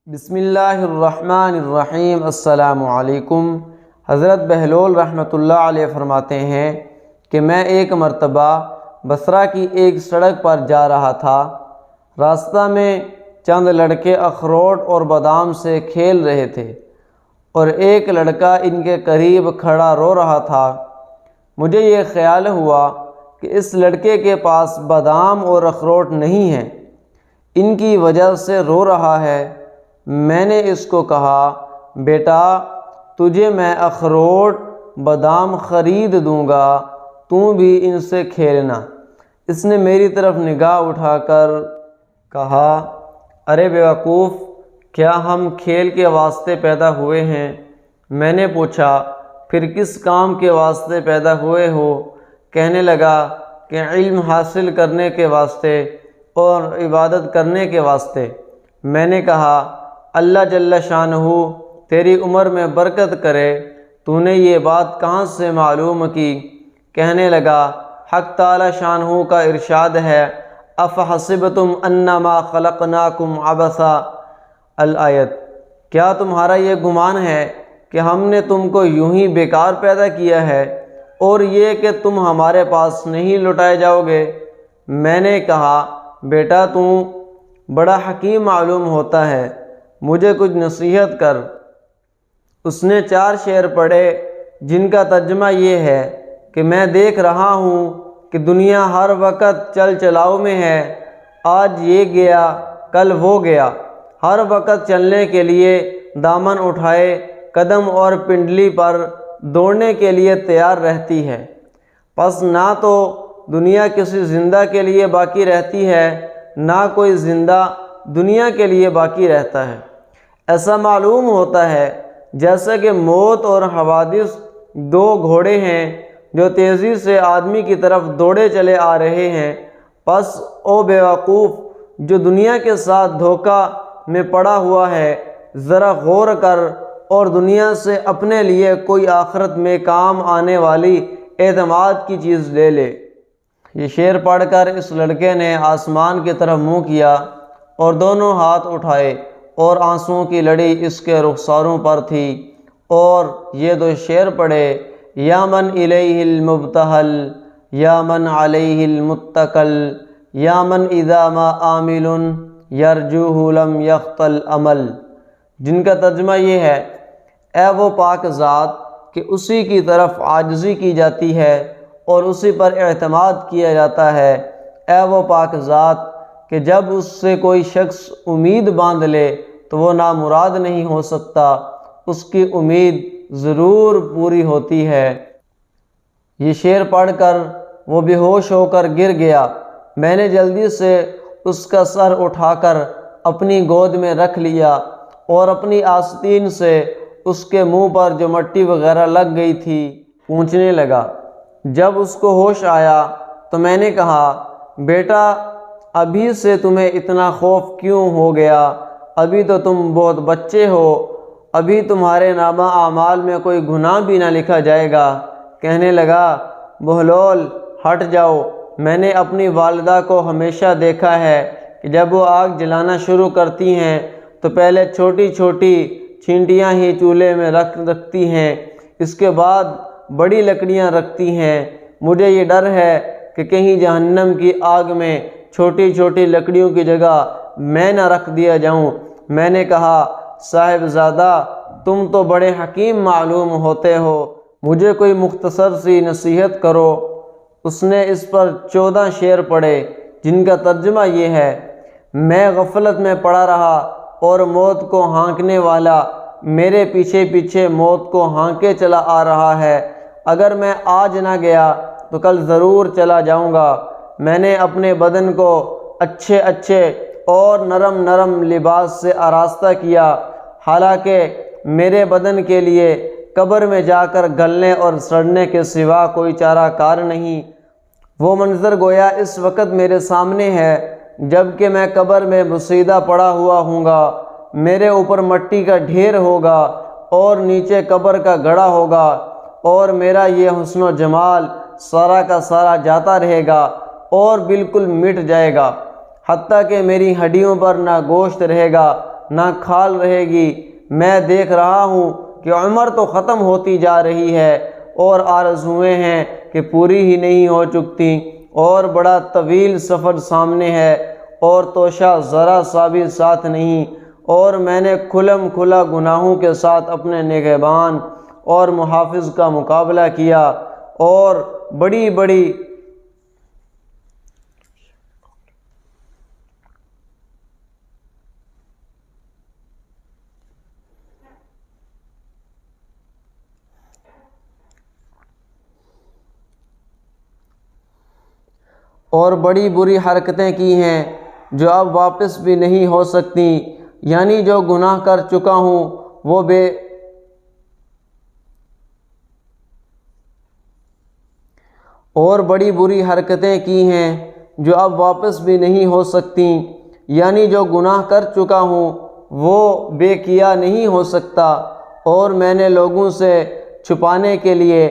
بسم اللہ الرحمن الرحیم۔ السلام علیکم۔ حضرت بہلول رحمۃ اللہ علیہ فرماتے ہیں کہ میں ایک مرتبہ بصرہ کی ایک سڑک پر جا رہا تھا۔ راستہ میں چند لڑکے اخروٹ اور بادام سے کھیل رہے تھے اور ایک لڑکا ان کے قریب کھڑا رو رہا تھا۔ مجھے یہ خیال ہوا کہ اس لڑکے کے پاس بادام اور اخروٹ نہیں ہیں، ان کی وجہ سے رو رہا ہے۔ میں نے اس کو کہا، بیٹا تجھے میں اخروٹ بادام خرید دوں گا، تو بھی ان سے کھیلنا۔ اس نے میری طرف نگاہ اٹھا کر کہا، ارے بیوقوف، کیا ہم کھیل کے واسطے پیدا ہوئے ہیں؟ میں نے پوچھا، پھر کس کام کے واسطے پیدا ہوئے ہو؟ کہنے لگا کہ علم حاصل کرنے کے واسطے اور عبادت کرنے کے واسطے۔ میں نے کہا، اللہ جل شانہ تیری عمر میں برکت کرے، تو نے یہ بات کہاں سے معلوم کی؟ کہنے لگا، حق تعالی شانہ کا ارشاد ہے، افحسبتم انما خلقناکم عبثا الآیت، کیا تمہارا یہ گمان ہے کہ ہم نے تم کو یوں ہی بیکار پیدا کیا ہے اور یہ کہ تم ہمارے پاس نہیں لوٹائے جاؤ گے؟ میں نے کہا، بیٹا تو بڑا حکیم معلوم ہوتا ہے، مجھے کچھ نصیحت کر۔ اس نے 4 شعر پڑھے جن کا ترجمہ یہ ہے کہ میں دیکھ رہا ہوں کہ دنیا ہر وقت چل چلاؤ میں ہے، آج یہ گیا کل وہ گیا، ہر وقت چلنے کے لیے دامن اٹھائے قدم اور پنڈلی پر دوڑنے کے لیے تیار رہتی ہے۔ پس نہ تو دنیا کسی زندہ کے لیے باقی رہتی ہے، نہ کوئی زندہ دنیا کے لیے باقی رہتا ہے۔ ایسا معلوم ہوتا ہے جیسا کہ موت اور حوادث 2 گھوڑے ہیں جو تیزی سے آدمی کی طرف دوڑے چلے آ رہے ہیں۔ پس او بیوقوف جو دنیا کے ساتھ دھوکہ میں پڑا ہوا ہے، ذرا غور کر اور دنیا سے اپنے لیے کوئی آخرت میں کام آنے والی اعتماد کی چیز لے لے۔ یہ شعر پڑھ کر اس لڑکے نے آسمان کی طرف منہ کیا اور دونوں ہاتھ اٹھائے اور آنسوؤں کی لڑی اس کے رخساروں پر تھی، اور یہ 2 شعر پڑھے، یا من الیہ المبتہل یا من علیہ المتکل یا من اذا ما عامل یرجوہ لم یخط العمل، جن کا ترجمہ یہ ہے، اے وہ پاک ذات کہ اسی کی طرف عاجزی کی جاتی ہے اور اسی پر اعتماد کیا جاتا ہے، اے وہ پاک ذات کہ جب اس سے کوئی شخص امید باندھ لے تو وہ نامراد نہیں ہو سکتا، اس کی امید ضرور پوری ہوتی ہے۔ یہ شعر پڑھ کر وہ بے ہوش ہو کر گر گیا۔ میں نے جلدی سے اس کا سر اٹھا کر اپنی گود میں رکھ لیا اور اپنی آستین سے اس کے منہ پر جو مٹی وغیرہ لگ گئی تھی پونچھنے لگا۔ جب اس کو ہوش آیا تو میں نے کہا، بیٹا ابھی سے تمہیں اتنا خوف کیوں ہو گیا؟ ابھی تو تم بہت بچے ہو، ابھی تمہارے نامہ اعمال میں کوئی گناہ بھی نہ لکھا جائے گا۔ کہنے لگا، بہلول ہٹ جاؤ، میں نے اپنی والدہ کو ہمیشہ دیکھا ہے کہ جب وہ آگ جلانا شروع کرتی ہیں تو پہلے چھوٹی چھوٹی چینٹیاں ہی چولہے میں رکھتی ہیں، اس کے بعد بڑی لکڑیاں رکھتی ہیں۔ مجھے یہ ڈر ہے کہ کہیں جہنم کی آگ میں چھوٹی چھوٹی لکڑیوں کی جگہ میں نہ رکھ دیا جاؤں۔ میں نے کہا، صاحبزادہ تم تو بڑے حکیم معلوم ہوتے ہو، مجھے کوئی مختصر سی نصیحت کرو۔ اس نے اس پر 14 شعر پڑھے جن کا ترجمہ یہ ہے، میں غفلت میں پڑا رہا اور موت کو ہانکنے والا میرے پیچھے پیچھے موت کو ہانکے چلا آ رہا ہے، اگر میں آج نہ گیا تو کل ضرور چلا جاؤں گا۔ میں نے اپنے بدن کو اچھے اچھے اور نرم نرم لباس سے آراستہ کیا، حالانکہ میرے بدن کے لیے قبر میں جا کر گلنے اور سڑنے کے سوا کوئی چارہ کار نہیں۔ وہ منظر گویا اس وقت میرے سامنے ہے جب کہ میں قبر میں بوسیدہ پڑا ہوا ہوں گا، میرے اوپر مٹی کا ڈھیر ہوگا اور نیچے قبر کا گڑھا ہوگا، اور میرا یہ حسن و جمال سارا کا سارا جاتا رہے گا اور بالکل مٹ جائے گا، حتیٰ کہ میری ہڈیوں پر نہ گوشت رہے گا نہ کھال رہے گی۔ میں دیکھ رہا ہوں کہ عمر تو ختم ہوتی جا رہی ہے اور آرزوئیں ہیں کہ پوری ہی نہیں ہو چکتی، اور بڑا طویل سفر سامنے ہے اور توشہ ذرا سا بھی ساتھ نہیں، اور میں نے کھلم کھلا گناہوں کے ساتھ اپنے نگہبان اور محافظ کا مقابلہ کیا، اور بڑی بری حرکتیں کی ہیں جو اب واپس بھی نہیں ہو سکتی، یعنی جو گناہ کر چکا ہوں وہ بڑی بری حرکتیں کی ہیں جو اب واپس بھی نہیں ہو سکتی، یعنی جو گناہ کر چکا ہوں وہ بے کیا نہیں ہو سکتا، اور میں نے لوگوں سے چھپانے کے لیے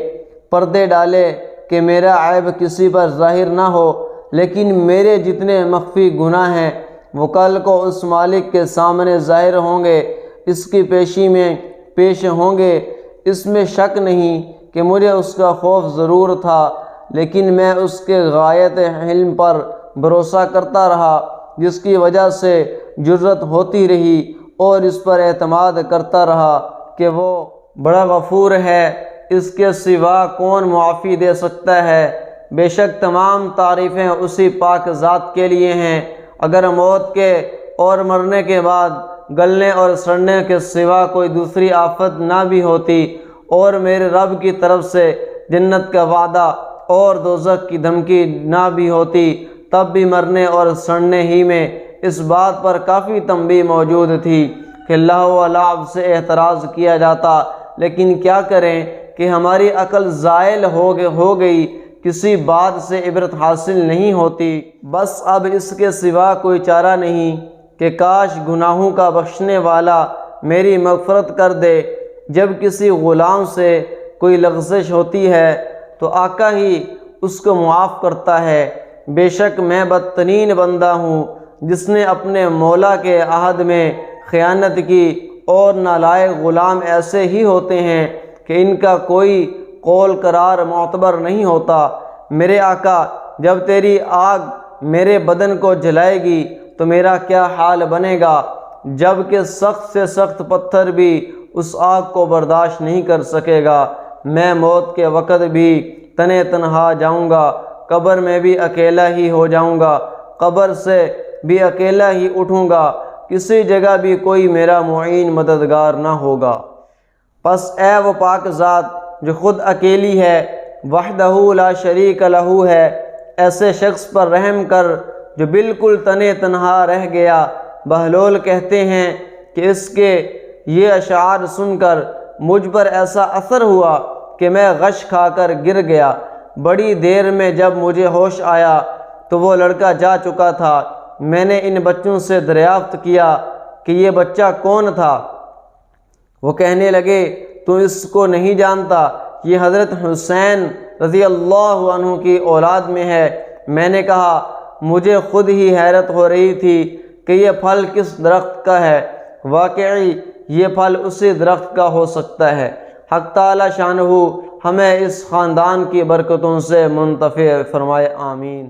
پردے ڈالے کہ میرا عیب کسی پر ظاہر نہ ہو، لیکن میرے جتنے مخفی گناہ ہیں وہ کل کو اس مالک کے سامنے ظاہر ہوں گے، اس کی پیشی میں پیش ہوں گے۔ اس میں شک نہیں کہ مجھے اس کا خوف ضرور تھا، لیکن میں اس کے غایت علم پر بھروسہ کرتا رہا، جس کی وجہ سے جرأت ہوتی رہی، اور اس پر اعتماد کرتا رہا کہ وہ بڑا غفور ہے، اس کے سوا کون معافی دے سکتا ہے۔ بے شک تمام تعریفیں اسی پاک ذات کے لیے ہیں۔ اگر موت کے اور مرنے کے بعد گلنے اور سڑنے کے سوا کوئی دوسری آفت نہ بھی ہوتی، اور میرے رب کی طرف سے جنت کا وعدہ اور دوزخ کی دھمکی نہ بھی ہوتی، تب بھی مرنے اور سڑنے ہی میں اس بات پر کافی تنبیہ موجود تھی کہ لہو و لعب سے اعتراض کیا جاتا، لیکن کیا کریں کہ ہماری عقل زائل ہو گئی، کسی بات سے عبرت حاصل نہیں ہوتی۔ بس اب اس کے سوا کوئی چارہ نہیں کہ کاش گناہوں کا بخشنے والا میری مغفرت کر دے۔ جب کسی غلام سے کوئی لغزش ہوتی ہے تو آقا ہی اس کو معاف کرتا ہے۔ بے شک میں بدترین بندہ ہوں جس نے اپنے مولا کے عہد میں خیانت کی، اور نالائق غلام ایسے ہی ہوتے ہیں کہ ان کا کوئی قول قرار معتبر نہیں ہوتا۔ میرے آقا، جب تیری آگ میرے بدن کو جلائے گی تو میرا کیا حال بنے گا، جب کہ سخت سے سخت پتھر بھی اس آگ کو برداشت نہیں کر سکے گا۔ میں موت کے وقت بھی تنے تنہا جاؤں گا، قبر میں بھی اکیلا ہی ہو جاؤں گا، قبر سے بھی اکیلا ہی اٹھوں گا، کسی جگہ بھی کوئی میرا معین مددگار نہ ہوگا۔ پس اے وہ پاک ذات جو خود اکیلی ہے، وحدہ لا شریک لہ ہے، ایسے شخص پر رحم کر جو بالکل تنے تنہا رہ گیا۔ بہلول کہتے ہیں کہ اس کے یہ اشعار سن کر مجھ پر ایسا اثر ہوا کہ میں غش کھا کر گر گیا۔ بڑی دیر میں جب مجھے ہوش آیا تو وہ لڑکا جا چکا تھا۔ میں نے ان بچوں سے دریافت کیا کہ یہ بچہ کون تھا؟ وہ کہنے لگے تو اس کو نہیں جانتا، یہ حضرت حسین رضی اللہ عنہ کی اولاد میں ہے۔ میں نے کہا مجھے خود ہی حیرت ہو رہی تھی کہ یہ پھل کس درخت کا ہے، واقعی یہ پھل اسی درخت کا ہو سکتا ہے۔ حق تعالی شانہ ہمیں اس خاندان کی برکتوں سے منتفع فرمائے، آمین۔